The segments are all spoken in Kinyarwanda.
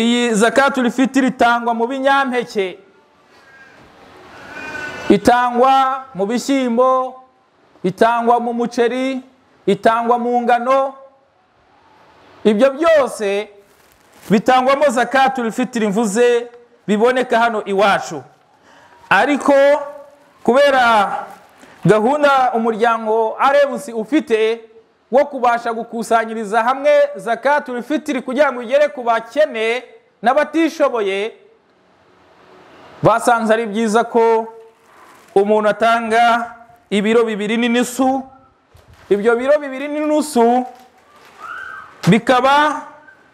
iyi zakatul fitri itangwa mu binyampeke, itangwa mu bishyimbo, itangwa mu muceri, itangwa mu ngano. Ibyo byose bitangwamo zakatul fitri mvuze biboneka hano iwacu. Ariko kubera gahunda umuryango Arebusi ufite wo kubasha gukusanyiriza hamwe zakatul fitri kugira ngo igere ku bakene n'abatishoboye, basanze ari byiza ko umuntu atanga ibiro 2.5. Ibyo biro 2.5 bikaba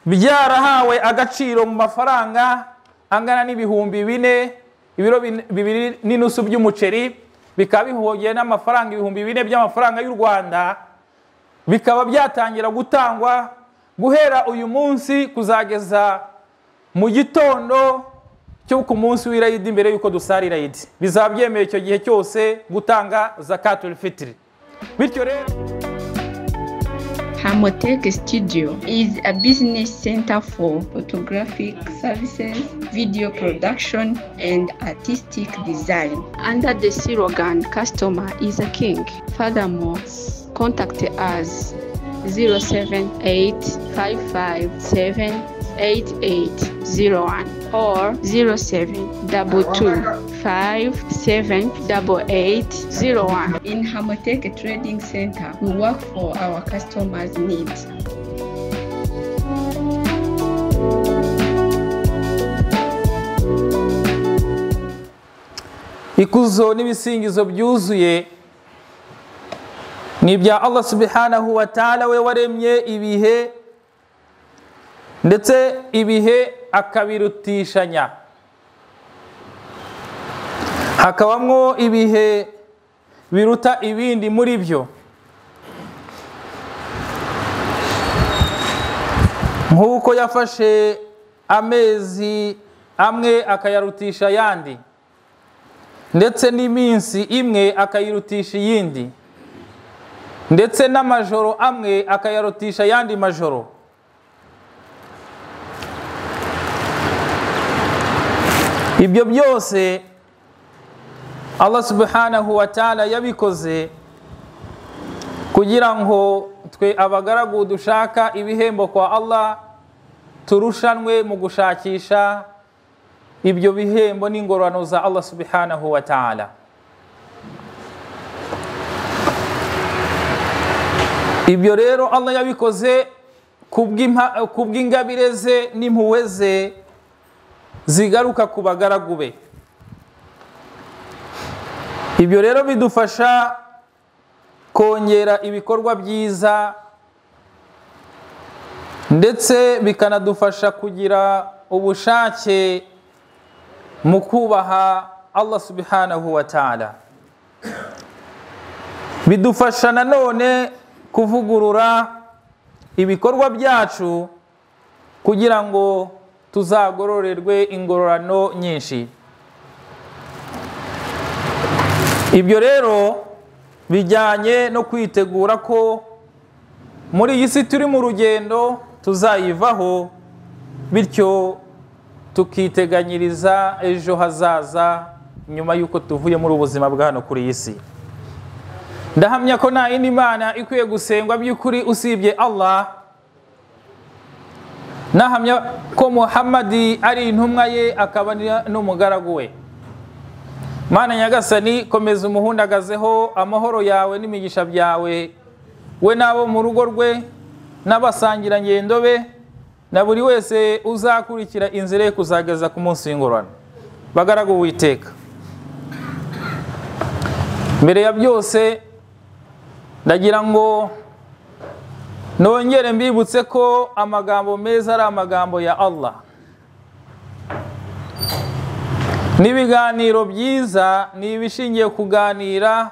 byarahawe agaciro mu mafaranga angana n'ibihumbi 4. Ibiro 2.5 by'umuceri bikaba bihogeye n'amafaranga ibihumbi 4 by'amafaranga y'u Rwanda, bikaba byatangira gutangwa guhera uyu munsi kuzageza mu gitondo cyo ku munsi w'Eid mbere yuko dusarira Eid. Bizaba byemeye icyo gihe cyose gutanga zakatul fitri. Bityo rero Hamotech Studio is a business center for photographic services, video production, and artistic design. Under the slogan, "Customer is a king." Furthermore, contact us 07855788801 or 0722578801. In Hamotech Trading Center, we work for our customers' needs. ikuzo n'ibisingizo byuzuye ni bya Allah subhanahu wa ta'ala, we waremye ibihe ndetse ibihe akabirutishanya, hakabamwo ibihe biruta ibindi muri byo. Nk'uko yafashe amezi amwe akayarutisha yandi, ndetse n'iminsi imwe akayirutisha iyindi, ndetse n'amajoro amwe akayarutisha yandi majoro. Ibyo byose Allah subhanahu wa ta'ala yabikoze kugira ngo twe abagaragu dushaka ibihembo kwa Allah turushanwe mu gushakisha ibyo bihembo n'ingororano za Allah subhanahu wa ta'ala. Ibyo rero Allah yabikoze kubw'ingabire ze n'impuhwe ze zigaruka ku bagaragu be. Ibyo rero bidufasha kongera ibikorwa byiza ndetse bikanadufasha kugira ubushake mu kubaha Allah subhanahu wa ta'ala. Bidufasha nanone kuvugurura ibikorwa byacu kugira ngo tuzagororerwe ingororano nyinshi. Ibyo rero bijyanye no kwitegura ko muri iyi si turi mu rugendo tuzayivaho, bityo tukiteganyiriza ejo hazaza nyuma yuko tuvuye muri ubuzima bwa hano kuri iyi si. Ndahamya ko nta yindi Mana ikwiye gusengwa by'ukuri usibye Allah. Nahamya ko Muhammadi ari intumwa ye akaba n'umugaragu we. Mana nyagasani, komeza umuhundagazeho amahoro yawe n'imigisha byawe, we nabo mu rugo rwe n'abasangira ngendo be na buri wese uzakurikira inzira ye kuzageza ku munsi w'ingororano. Bagaragu witeka, mbere ya byose ndagira ngo nongere mbibutse ko amagambo meza ari amagambo ya Allah, n'ibiganiro byiza ni ibishingiye kuganira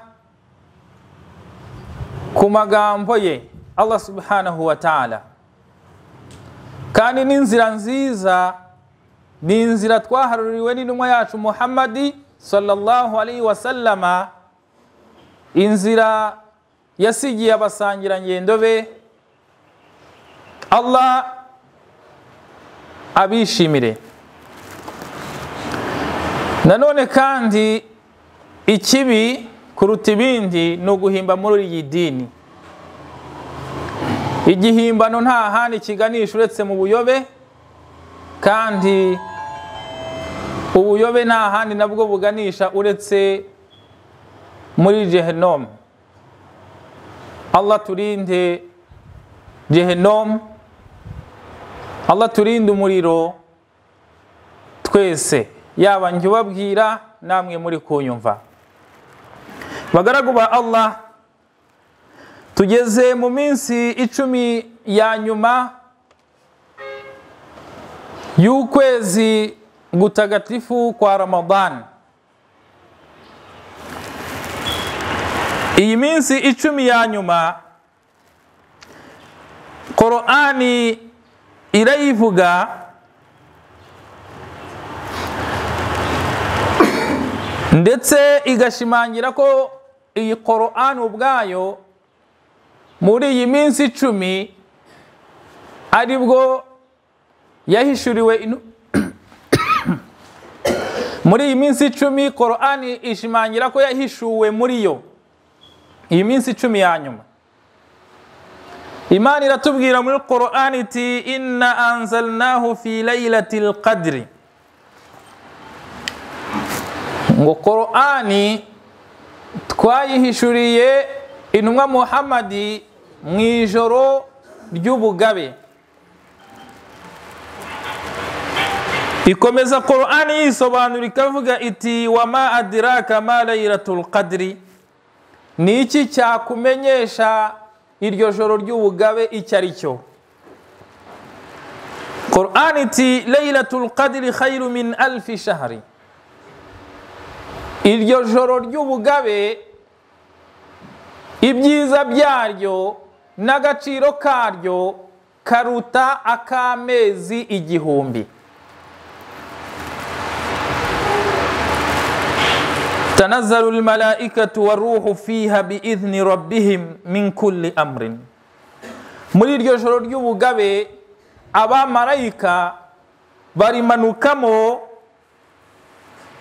ku magambo ye Allah subhanahu wa ta'ala. Kandi n'inzira nziza ni inzira twaharuriwe n'intumwa yacu Muhammadi sallallahu alaihi wasallama, inzira yasigiye abasangira ngendo be. Allah abishimire. Nanone kandi ikibi kuruta ibindi ni uguhimba muri iyi dini. Igihimbano nta handi kiganisha uretse mu buyobe, kandi ubuyobe nta handi nabwo buganisha uretse muri Jehannam. Allah turinde Jehannam, Allah turinde umuriro twese, yaba njye ubabwira namwe muri kunyumva. Bagaragu ba Allah, tugeze mu minsi 10 ya nyuma y'ukwezi gutagatifu kwa Ramadan. Iyi minsi 10 ya nyuma Qur'ani irayivuga, ndetse igashimangira ko iyi Qur'an ubwayo muri iyi minsi 10 aribwo yahishuriwe muri iyi minsi 10 Qur'an ishimangira ko yahishuwe muri yo. Iyi minsi 10 ya nyuma Imana iratubwira muri Qur'an iti inna anzalnahu fi laylatil qadri, ngo Qur'ani twayihishuriye intumwa Muhammadi mu ijoro ry'ubugabe. Ikomeza Qur'ani yisobanura ikavuga iti wama adraka ma laylatul qadri, ni iki cyakumenyesha iryo joro ry'ubugabe icyo ari cyo? Qur'ani iti laylatul qadri khairu min alfi shahri, iryo joro ry'ubugabe ibyiza byaryo n'agaciro karyo karuta akamezi 1000. tanazzalu almalaikatu waruhu fiha biidhni rabbihim min kulli amrin. Muri iryo joro ry'ubugabe abamarayika barimanukamo,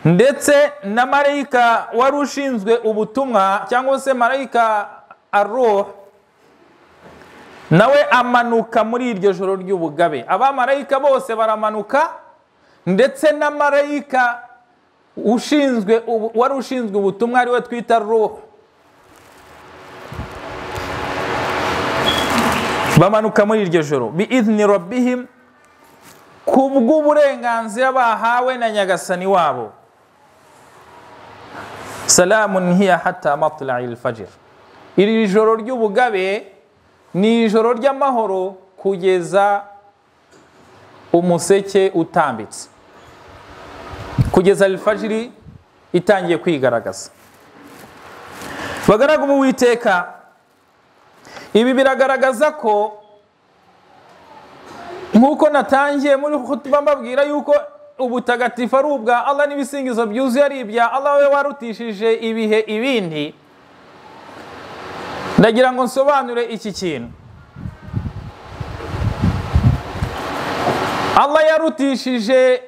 ndetse na marayika wari ushinzwe ubutumwa cyangwa se marayika Ar-Ruh nawe amanuka muri iryo joro ry'ubugabe. Abamarayika bose baramanuka, ndetse na marayika wari ushinzwe ubutumwa ariwe twita Ruh bamanuka muri iryo joro biidhni rabbihim, kubw'uburenganzira bahawe na nyagasani wabo. Salamun hiya hatta matla'il fajr. Iri joro ry'ubugabe ni ijoro ry'amahoro kugeza umuseke utambitse, kugeza al-fajr itangiye kwigaragaza. Bagaragu mu Uwiteka, ibi biragaragaza ko nkuko natangiye muri khutba mbabwira yuko ubutagatifu ari ubwa Allah n'ibisingizo byuzuye ari ibya Allah we warutishije ibihe ibindi. Ndagira ngo nsobanure iki kintu. Allah yarutishije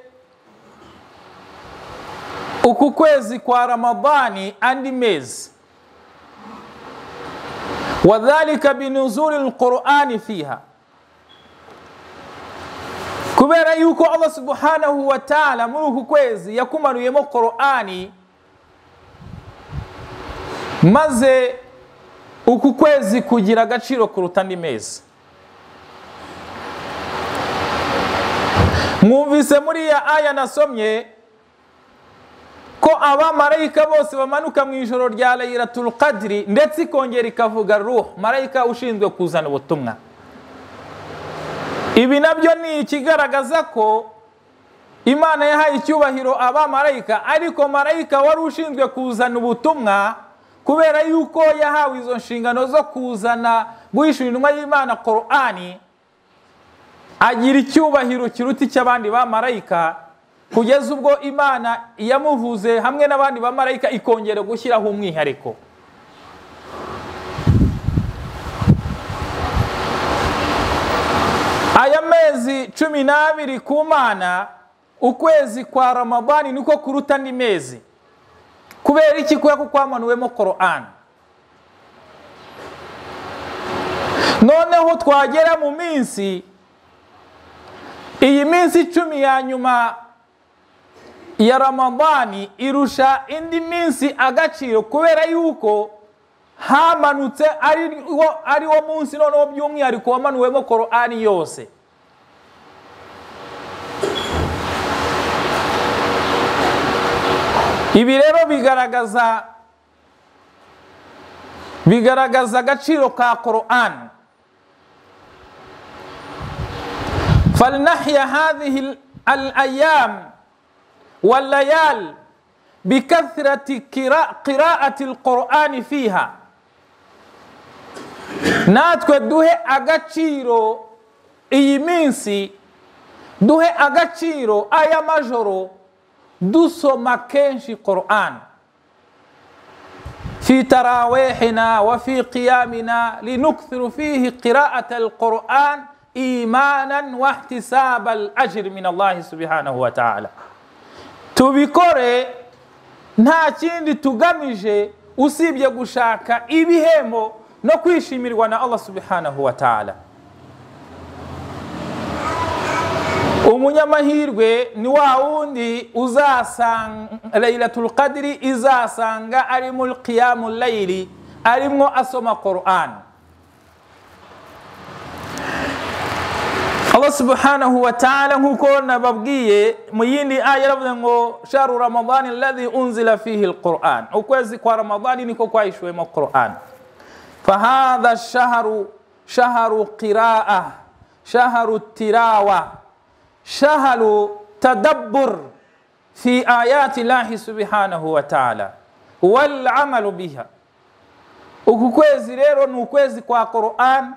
uku kwezi kwa Ramadani andi mezi, wadhalika binuzuli alqur'ani fiha, kubera yuko Allah subhanahu wa ta'ala muri uku kwezi yakumanuyemo Qur'ani, maze uku kwezi kugira agaciro kuruta andi mezi. Mwumvise muri ya aya nasomye ko abamarayika bose bamanuka mu ijoro rya Laylatul Qadri, ndetse ikongera ikavuga Ruh, marayika ushinzwe kuzana ubutumwa. Ibi nabyo ni ikigaragaza ko Imana yahaye icyubahiro abamarayika, ariko marayika wari ushinzwe kuzana ubutumwa, kubera yuko yahawe izo nshingano zo kuzana guhishura intumwa y'Imana Qur'ani, agira icyubahiro kiruta icy'abandi bamarayika, kugeza ubwo Imana yamuvuze hamwe n'abandi bamarayika ikongera gushyiraho umwihariko. Aya mezi 12 ku Mana, ukwezi kwa Ramadani niko kuruta andi mezi. Kubera iki? Kubera ko kwamanuwemo Qur'an. Noneho twagera mu minsi, iyi minsi 10 ya nyuma ya Ramadani irusha indi minsi agaciro, kubera yuko hamanutse ari wo munsi noneho by'umwihariko wamanuwemo Qur'an yose. Ibi rero bigaragaza agaciro ka Qur'an. فلنحيا هذه الأيام والليال بكثرة قراءة القرآن فيها. natwe duhe agaciro iyi minsi, duhe agaciro aya majoro dusoma kenshi Qur'an في تراويحنا وفي قيامنا لنكثر فيه قراءة القرآن إيمانا واحتساب الأجر من الله سبحانه وتعالى. tubikore nta kindi tugamije usibye gushaka ibihembo no kwishimirwa na Allah subhanahu wa ta'ala. Umunyamahirwe ni wa wundi uzasanga Laylatul Qadri, izasanga arimul qiyamul layli, arimo asoma Qur'an. Allah subhanahu wa ta'ala nkuko nababwiye mu yindi aya yaravuze ngo shahru ramadani alladhi unzila fihi alquran, ukwezi kwa Ramadani niko kwaishwemo Qur'an. Fahadha ash-shahru shahru qira'ah, shahru tirawa, shahru tadabbur fi ayati Allahi subhanahu wa ta'ala wal amalu biha. Uku kwezi rero ni ukwezi kwa Qur'an,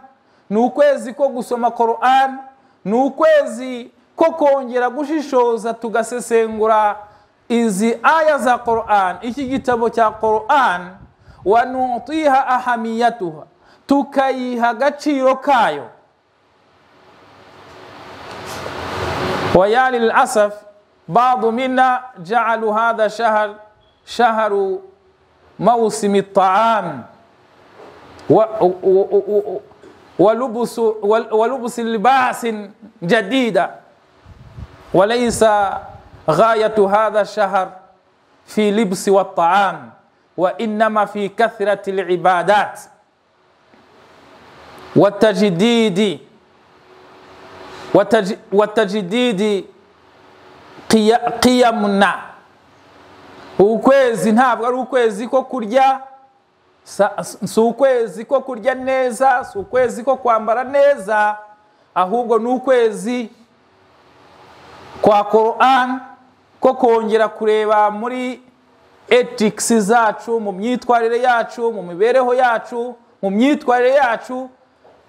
ni ukwezi ko gusoma Qur'an, ni ukwezi ko kongera gushishoza tugasesengura izi aya za Qur'an, iki gitabo cya Qur'an, wa nutiha ahamiyatuha, tukayiha agaciro kayo. ويا للأسف بعض منا جعلوا هذا الشهر شهر موسم الطعام ولبس اللباس جديدة، وليس غاية هذا الشهر في لبس والطعام، وإنما في كثرة العبادات والتجديد قيمنا. ukwezi ntabwo ari ukwezi ko kurya, si ukwezi ko kurya neza, si ukwezi ko kwambara neza, ahubwo ni ukwezi kwa Qur'an, ko kongera kureba muri ethics zacu, mu myitwarire yacu, mu mibereho yacu, mu myitwarire yacu.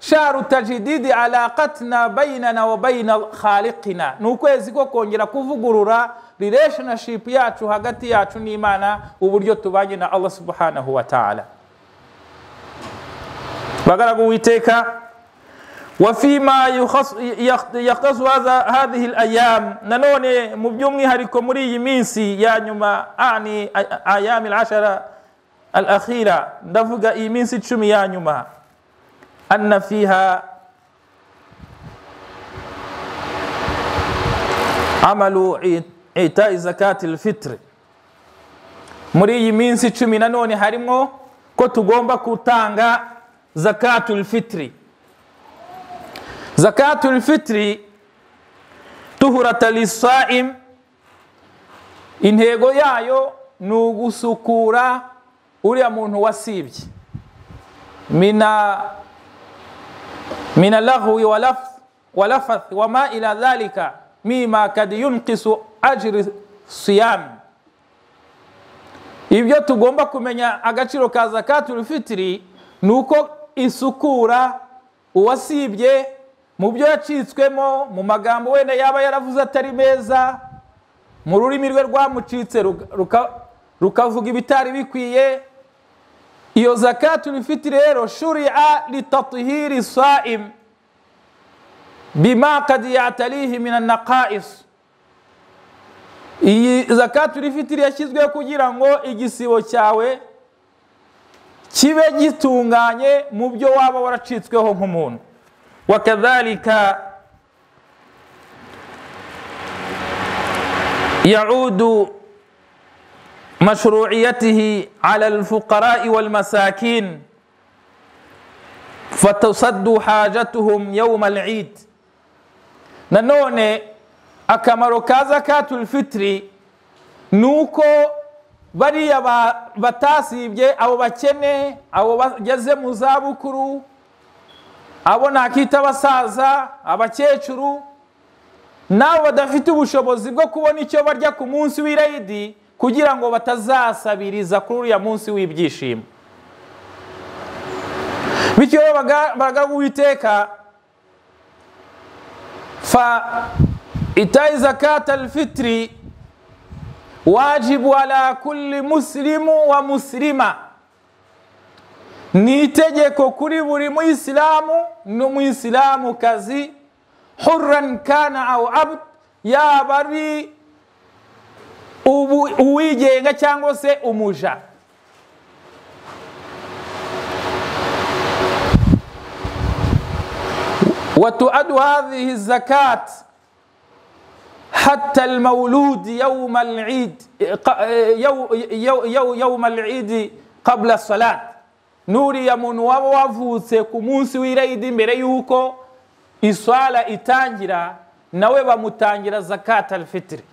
Shahru tajdidi alaqatna bainana wa baina khaliqina, ni ukwezi ko kongera kuvugurura relationship yacu hagati yacu n'Imana, uburyo tubanye na Allah subhanahu wa ta'ala. bagaragu witeka wa fima yakhtasu hadhihi al-ayyam, nanone mu by'umwihariko muri iyi minsi ya nyuma, ani ayam al-ashara al-akhira, ndavuga iyi minsi 10 ya nyuma, anna fiha amalu ita'i zakati al-fitr. Muri iyi minsi 10 nanone harimo ko tugomba kutanga zakatul fitri. Zakatul fitri tuhurata lis-sa'im, intego yayo ni ugusukura uriya muntu wasibye mina lahwi wa lafath wa ma ila dhalika mima kad yunqisu ajri siyam. Ibyo tugomba kumenya agaciro ka zakatul fitri nuko isukura uwasibye mu byo yacitswemo, mu magambo wenda yaba yaravuze atari meza, mu rurimi rwe rwamucitse rukavuga ibitari bikwiye. Iyo zakatul fitri rero shuri'a litathhiri sa'im, bima qad ya'talihi min an-naqa'is. Iyi zakatul fitri yashyizwe kugira ngo igisibo cyawe kibe gitunganye mu byo waba waracitsweho nk'umuntu. Wakadhalika يعود مشروعيته على الفقراء والمساكين فتصد حاجتهم يوم العيد. nanone akamaro ka zakatul fitri nuko bariya batasibye, abo bakene, abo bageze mu zabukuru, abo nakita abasaza, abakecuru, nabo badafite ubushobozi bwo kubona icyo barya ku munsi w'irayidi, kugira ngo batazasabiriza kuri uriya munsi w'ibyishimo. Bityo bagaragu Uwiteka, fa itai zakat al-fitri wajibu ala kulli muslimu wa muslima, ni itegeko kuri buri muislamu n'umuislamu kazi, hurran kana au abd, yaba ari uwigenga cyangwa se umuja. وتؤد هذه الزكاة حتى المولود يوم العيد يوم العيد قبل الصلاة. نوري ya muntu waba wavutse ku munsi w'irayidi mbere yuko iswala itangira, nawe bamutangira zakat al-fitri.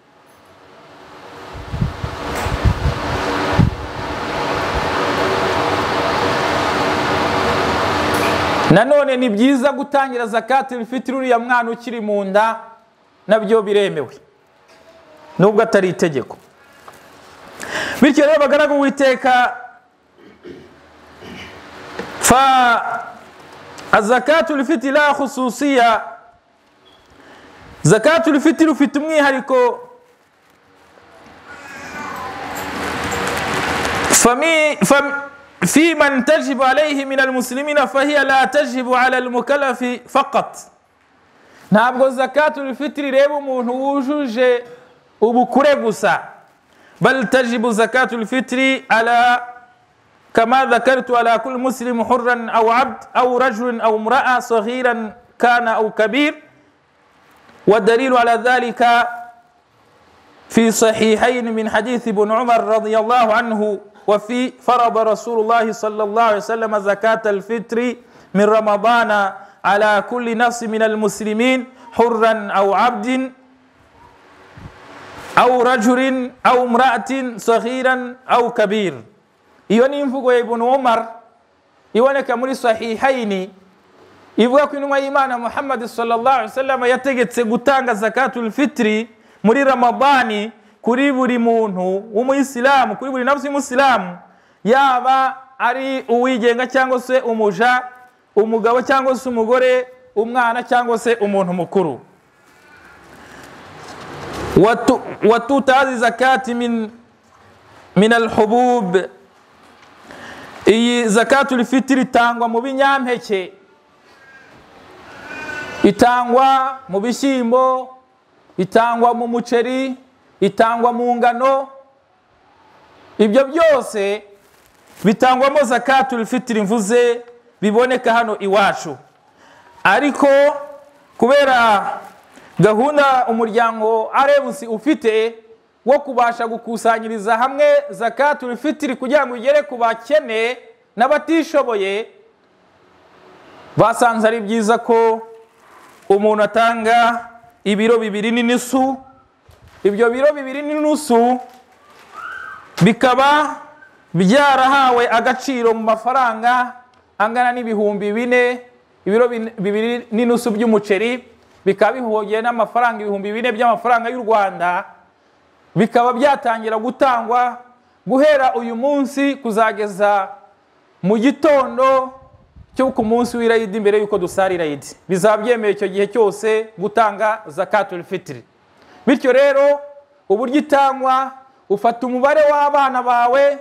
nanone ni byiza gutangira zakat al-fitri uriya mwana ukiri mu nda, nabyo biremewe nubwo atari itegeko. Bityo rero bagaragu Uwiteka, fa azakatul fitri la khususiya, zakatul fitri ufite umwihariko. في من تجب عليه من المسلمين فهي لا تجب على المكلف فقط. ntabwo zakatul fitri reba umuntu wujuje ubukure gusa, bal tajibu zakatul fitri ala كما ذكرت على كل مسلم حرا أو عبد أو رجل أو امرأة صغيرا كان أو كبير. والدليل على ذلك في صحيحين من حديث ابن عمر رضي الله عنه: وفي فرض رسول الله صلى الله عليه وسلم زكاة الفطر من رمضان على كل نفس من المسلمين حرا أو عبد أو رجل أو امرأة صغيرا أو كبير. iyo ni imvugo ya Ibn Umar iboneka muri Sahihaini, ivuga ko intumwa y'Imana Muhammad sallallahu alaihi wasallam yategetse gutanga zakatul fitri muri Ramadani kuri buri muntu w'umuyisilamu, kuri buri nafsi y'umusilamu, yaba ari uwigenga cyangwa se umuja, umugabo cyangwa se umugore, umwana cyangwa se umuntu mukuru. Watutazi zakati min al-hubub, iyi zakatul fitri itangwa mu binyampeke, itangwa mu bishyimbo, itangwa mu muceri, itangwa mu ngano. Ibyo byose bitangwamo zakatul fitri mvuze biboneka hano iwacu. Ariko kubera gahunda umuryango Arebusi ufite wo kubasha gukusanyiriza hamwe zakatul fitri kugira ngo igere ku bakene n'abatishoboye, basanze ari byiza ko umuntu atanga ibiro 2 n'inusu. Ibyo biro 2 n'inusu bikaba byarahawe agaciro mu mafaranga angana n'ibihumbi 4. Ibiro 2 n'inusu by'umuceri bikaba bihogeye n'amafaranga ibihumbi 4 by'amafaranga y'u Rwanda, bikaba byatangira gutangwa guhera uyu munsi kuzageza mu gitondo cyo ku munsi w'irayidi mbere yuko dusara irayidi. Bizaba byemeye icyo gihe cyose gutanga zakatul fitri. Bityo rero uburyo itangwa, ufata umubare w'abana bawe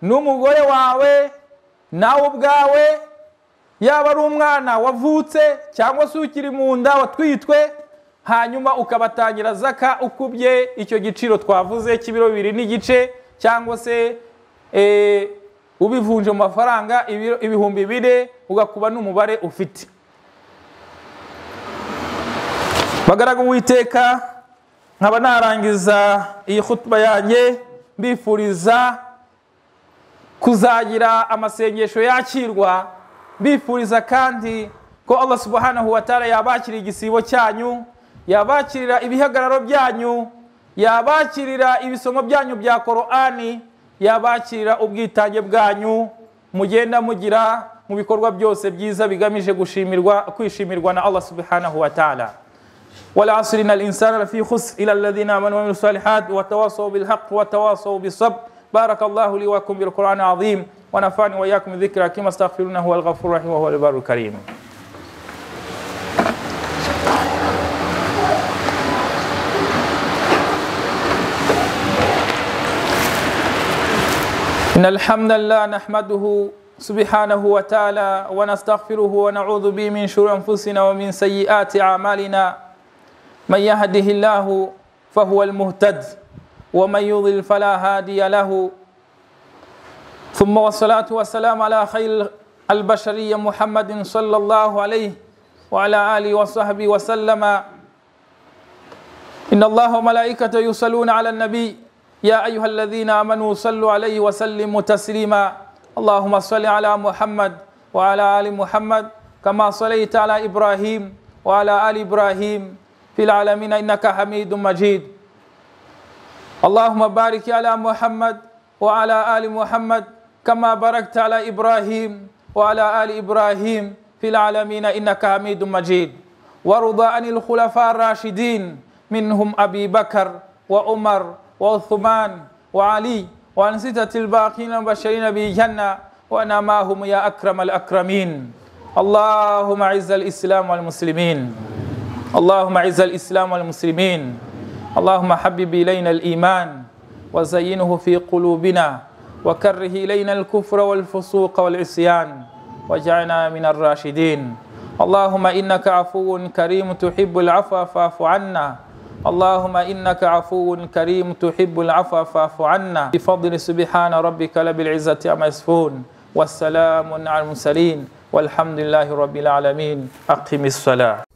n'umugore wawe nawe ubwawe yaba ari umwana wavutse cyangwa se ukiri mu nda watwitwe, hanyuma ukabatangira zaka ukubye icyo giciro twavuze cy'ibiro 2 n'igice, cyangwa se ubivunje mu mafaranga ibihumbi 4 ugakuba n'umubare ufite. Bagaraga Uwiteka, nkaba narangiza iyi khutba yanjye mbifuriza kuzagira amasengesho yakirwa, mbifuriza kandi ko Allah subhanahu wa ta'ala yabakirira igisibo cyanyu, yabakirira ibihagararo byanyu, yabakirira ibisomo byanyu bya Qur'ani, yabakirira ubwitange bwanyu mugenda mugira mu bikorwa byose byiza bigamije kwishimirwa na Allah subhanahu wa ta'ala. Wala asrina al-insana lafi khusr ila alladhina amanu wa amilus salihat wa tawasaw bil haqq wa tawasaw bis sabr. Barakallahu li wa lakum bil Qur'an azim wa nafa'ani wa iyyakum bi dhikri hakim. Astaghfirunahu wal ghafurur rahim wa huwal barrul karim. إن الحمد لله نحمده سبحانه وتعالى ونستغفره ونعوذ به من شرور أنفسنا ومن سيئات أعمالنا. من يهده الله فهو المهتد ومن يضلل فلا هادي له. ثم والصلاة والسلام على خير البشرية محمد صلى الله عليه وعلى آله وصحبه وسلم. إن الله وملائكته يصلون على النبي يا أيها الذين آمنوا صلوا عليه وسلموا تسليما. اللهم صل على محمد وعلى آل محمد كما صليت على إبراهيم وعلى آل إبراهيم في العالمين إنك حميد مجيد. اللهم بارك على محمد وعلى آل محمد كما باركت على إبراهيم وعلى آل إبراهيم في العالمين إنك حميد مجيد. وارض عن الخلفاء الراشدين منهم أبي بكر وعمر وعثمان وعلي وعن ستة الباقين المبشرين بالجنة وأنا معهم يا أكرم الأكرمين. اللهم أعز الإسلام والمسلمين. اللهم أعز الإسلام والمسلمين. اللهم حبب إلينا الإيمان وزينه في قلوبنا وكره إلينا الكفر والفسوق والعصيان واجعلنا من الراشدين. اللهم إنك عفو كريم تحب العفو فاعف عنا. اللهم إنك عفو كريم تحب العفو فاعف عنا. بفضل سبحان ربك رب العزة عما يصفون والسلام على المرسلين والحمد لله رب العالمين. أقم الصلاة.